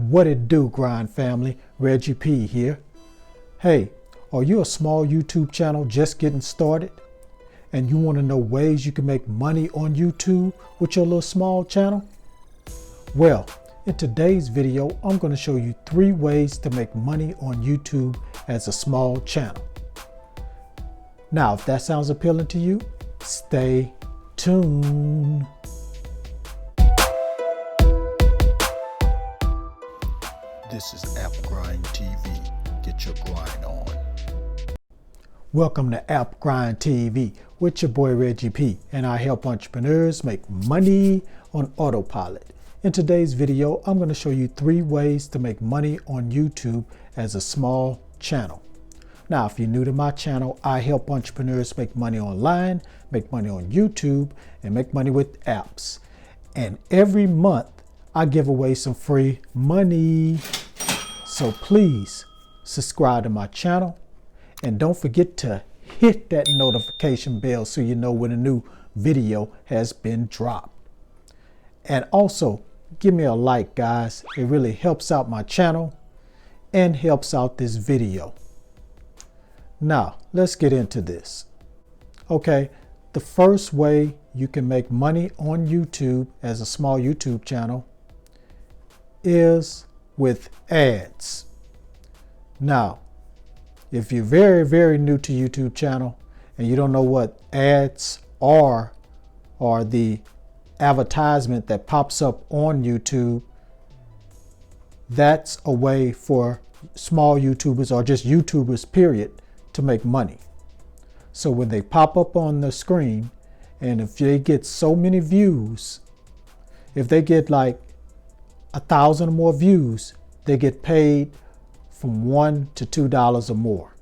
What it do, Grind family? Reggie P here. Hey, are you a small YouTube channel just getting started? And you want to know ways you can make money on YouTube with your little small channel? Well, in today's video, I'm going to show you 3 ways to make money on YouTube as a small channel. Now, if that sounds appealing to you, stay tuned. This is App Grind TV. Get your grind on. Welcome to App Grind TV with your boy Reggie P, and I help entrepreneurs make money on autopilot. In today's video, I'm going to show you 3 ways to make money on YouTube as a small channel. Now, if you're new to my channel, I help entrepreneurs make money online, make money on YouTube, and make money with apps. And every month, I give away some free money. So please subscribe to my channel and don't forget to hit that notification bell so you know when a new video has been dropped. And also give me a like, guys. It really helps out my channel and helps out this video. Now, let's get into this. Okay, the first way you can make money on YouTube as a small YouTube channel is with ads. Now, if you're very new to YouTube channel and you don't know what ads are, or the advertisement that pops up on YouTube, that's a way for small YouTubers or just YouTubers period to make money. So when they pop up on the screen, and if they get so many views, if they get like 1,000 or more views, they get paid from $1 to $2 or more.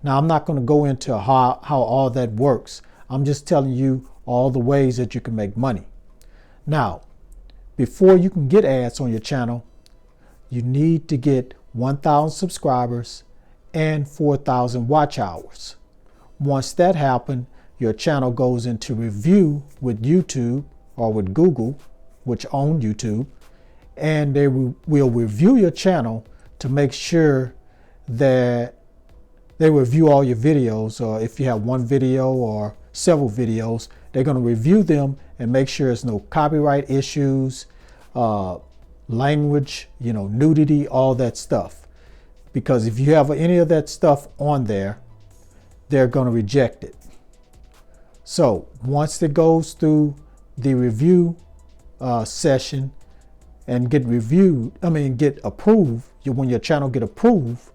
Now, I'm not going to go into how all that works. I'm just telling you all the ways that you can make money. Now, before you can get ads on your channel, you need to get 1,000 subscribers and 4,000 watch hours. Once that happens, your channel goes into review with YouTube or with Google, which own YouTube, and they will review your channel to make sure that they review all your videos, or if you have one video or several videos, they're going to review them and make sure there's no copyright issues, language, nudity, all that stuff. Because if you have any of that stuff on there, they're going to reject it. So once it goes through the review session and get approved, when your channel get approved,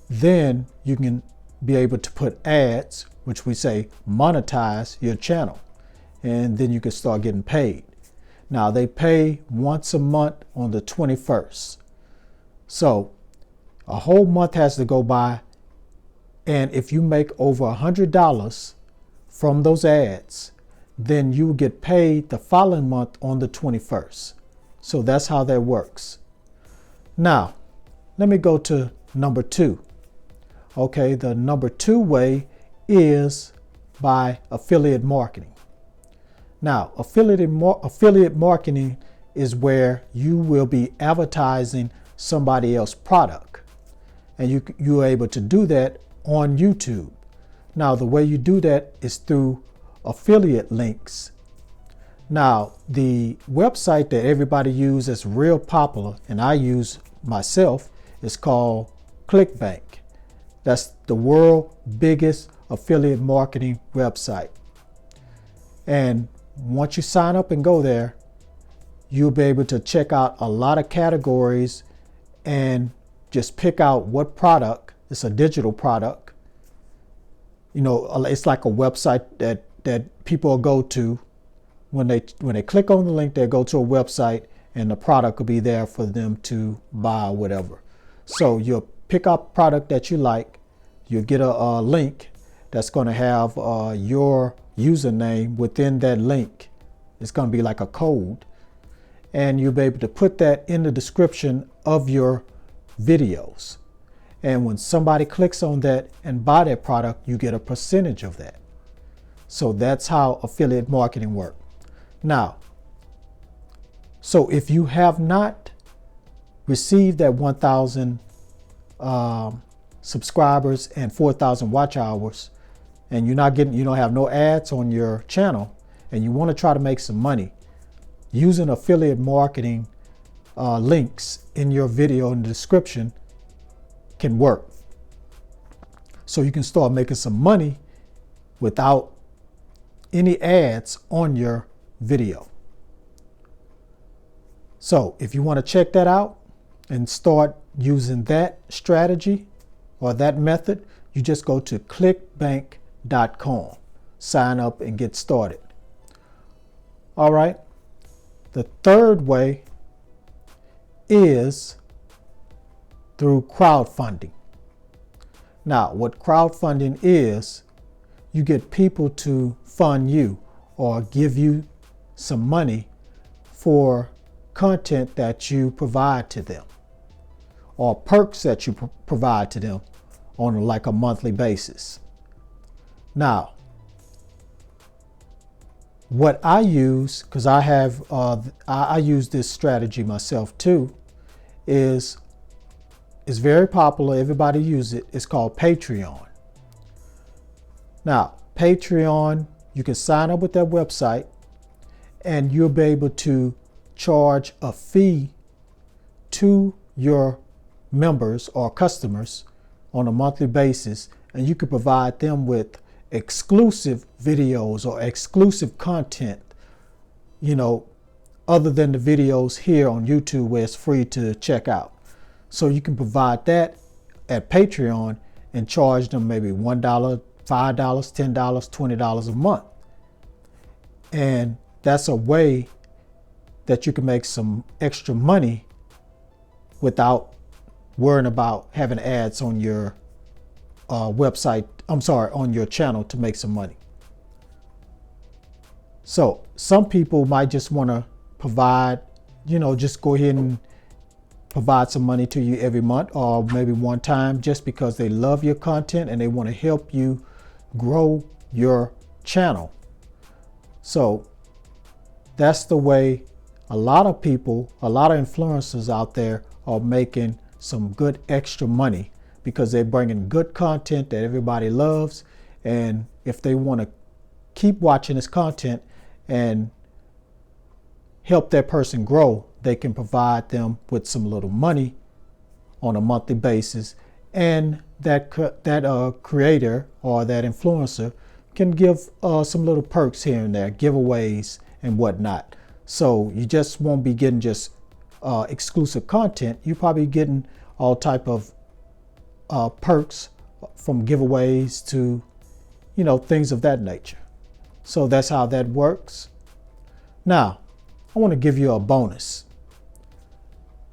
then you can be able to put ads, which we say monetize your channel, and then you can start getting paid. Now, they pay once a month on the 21st. So a whole month has to go by, and if you make over $100 from those ads, then you will get paid the following month on the 21st. So that's how that works. Now, let me go to number 2. Okay, the number 2 way is by affiliate marketing. Now, affiliate marketing is where you will be advertising somebody else's product, and you're able to do that on YouTube. Now, the way you do that is through affiliate links. Now, the website that everybody uses that's real popular, and I use myself, is called ClickBank. That's the world's biggest affiliate marketing website. And once you sign up and go there, you'll be able to check out a lot of categories and just pick out what product. It's a digital product. It's like a website that people go to. When they click on the link, they go to a website and the product will be there for them to buy or whatever. So you'll pick up a product that you like. You'll get a link that's going to have your username within that link. It's going to be like a code. And you'll be able to put that in the description of your videos. And when somebody clicks on that and buy that product, you get a percentage of that. So that's how affiliate marketing works. Now, so if you have not receive that 1,000 subscribers and 4,000 watch hours, and you don't have no ads on your channel, and you want to try to make some money, using affiliate marketing links in your video in the description can work. So you can start making some money without any ads on your video. So if you want to check that out and start using that strategy or that method, you just go to clickbank.com, sign up and get started. All right. The third way is through crowdfunding. Now, what crowdfunding is, you get people to fund you or give you some money for content that you provide to them, or perks that you provide to them on like a monthly basis. Now, what I use, because I use this strategy myself too, is very popular. Everybody uses it. It's called Patreon. Now, Patreon, you can sign up with that website and you'll be able to charge a fee to your members or customers on a monthly basis, and you can provide them with exclusive videos or exclusive content, other than the videos here on YouTube where it's free to check out. So you can provide that at Patreon and charge them maybe $1, $5, $10, $20 a month. And that's a way that you can make some extra money without worrying about having ads on your on your channel to make some money. So some people might just want to provide, just go ahead and provide some money to you every month or maybe one time, just because they love your content and they want to help you grow your channel. So that's the way a lot of people, a lot of influencers out there are making some good extra money, because they're bringing good content that everybody loves. And if they want to keep watching this content and help that person grow, they can provide them with some little money on a monthly basis. And that creator or that influencer can give some little perks here and there, giveaways and whatnot. So you just won't be getting just exclusive content. You're probably getting all type of perks, from giveaways to, things of that nature. So that's how that works. Now, I want to give you a bonus.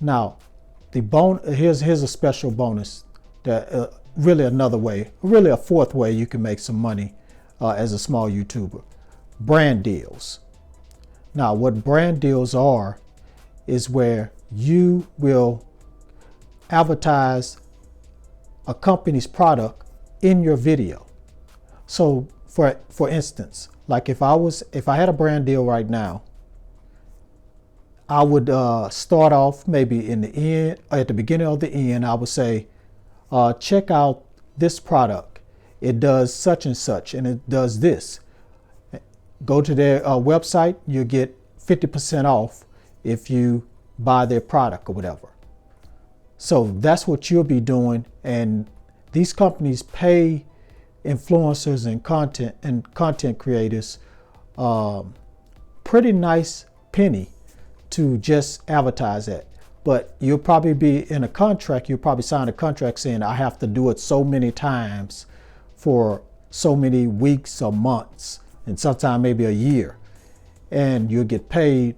Now, here's a special bonus that really another way, really a fourth way you can make some money as a small YouTuber. Brand deals. Now, what brand deals are is where you will advertise a company's product in your video. So for instance, like if I had a brand deal right now, I would start off maybe in the end, at the beginning of the end, I would say, check out this product. It does such and such, and it does this. Go to their website, you'll get 50% off if you buy their product or whatever. So that's what you'll be doing. And these companies pay influencers and content creators pretty nice penny to just advertise that. But you'll probably be in a contract, you'll probably sign a contract saying I have to do it so many times for so many weeks or months, and sometime maybe a year. And you'll get paid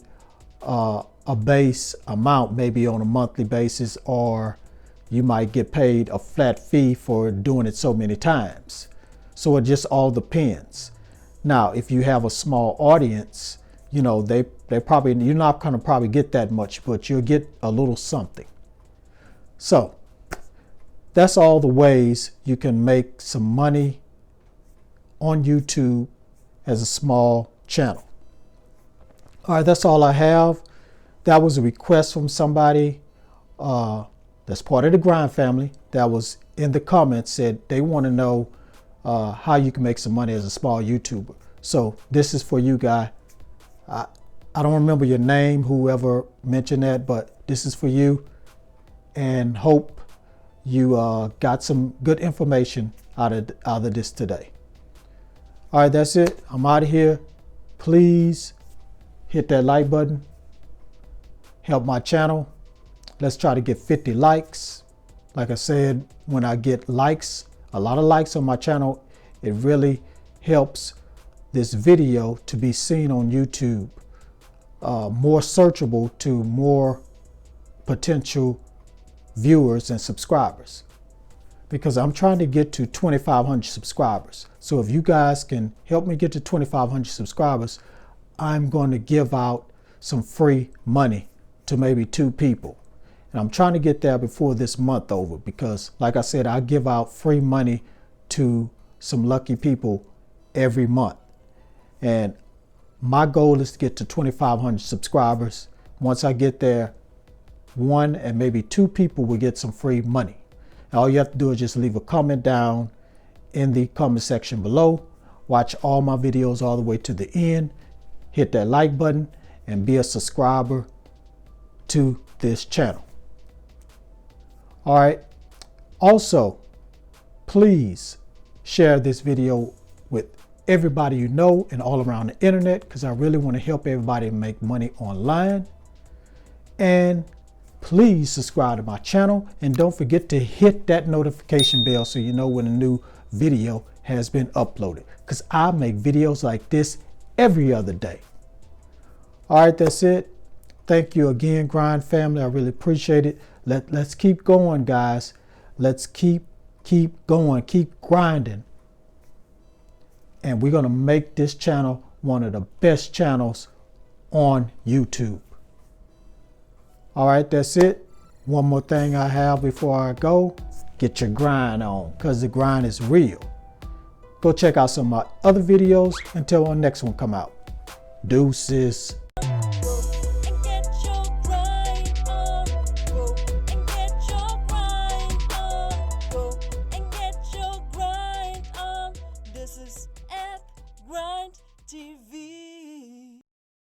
a base amount, maybe on a monthly basis, or you might get paid a flat fee for doing it so many times. So it just all depends. Now, if you have a small audience, they probably, you're not going to probably get that much, but you'll get a little something. So that's all the ways you can make some money on YouTube as a small channel. All right, that's all I have. That was a request from somebody that's part of the Grind family that was in the comments said they want to know how you can make some money as a small YouTuber. So this is for you, guy. I don't remember your name, whoever mentioned that, but this is for you, and hope you got some good information out of this today. All right, that's it. I'm out of here. Please hit that like button. Help my channel. Let's try to get 50 likes. Like I said, when I get likes, a lot of likes on my channel, it really helps this video to be seen on YouTube, more searchable to more potential viewers and subscribers, because I'm trying to get to 2,500 subscribers. So if you guys can help me get to 2,500 subscribers, I'm going to give out some free money to maybe 2 people. And I'm trying to get there before this month over, because like I said, I give out free money to some lucky people every month. And my goal is to get to 2,500 subscribers. Once I get there, 1 and maybe 2 people will get some free money. And all you have to do is just leave a comment down in the comment section below. Watch all my videos all the way to the end. Hit that like button and be a subscriber to this channel. All right. Also, please share this video with everybody you know and all around the internet, because I really want to help everybody make money online. And please subscribe to my channel, and don't forget to hit that notification bell so you know when a new video has been uploaded, because I make videos like this every other day. All right, that's it. Thank you again, Grind family. I really appreciate it. Let's keep going, guys. Let's keep going, keep grinding. And we're going to make this channel one of the best channels on YouTube. All right, that's it. One more thing I have before I go. Get your grind on, because the grind is real. Go check out some of my other videos until our next one come out. Deuces.